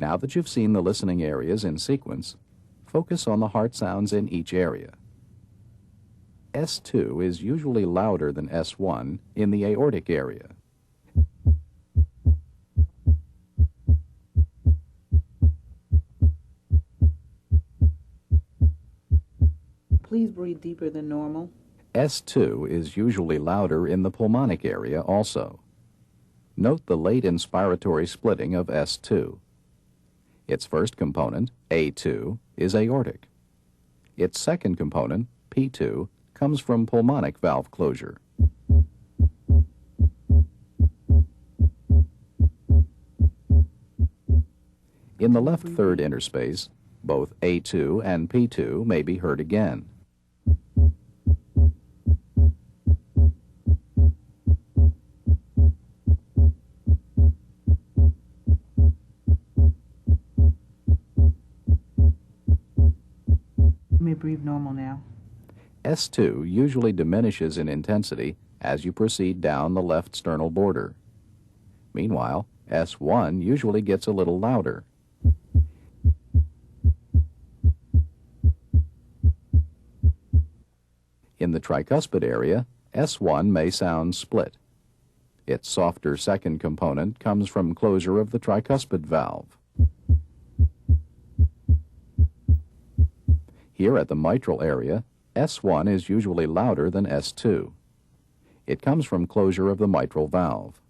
Now that you've seen the listening areas in sequence, focus on the heart sounds in each area. S2 is usually louder than S1 in the aortic area. Please breathe deeper than normal. S2 is usually louder in the pulmonic area also. Note the late inspiratory splitting of S2. Its first component, A2, is aortic. Its second component, P2, comes from pulmonic valve closure. In the left third interspace, both A2 and P2 may be heard again. You may breathe normal now. S2 usually diminishes in intensity as you proceed down the left sternal border. Meanwhile, S1 usually gets a little louder. In the tricuspid area, S1 may sound split. Its softer second component comes from closure of the tricuspid valve. Here at the mitral area, S1 is usually louder than S2. It comes from closure of the mitral valve.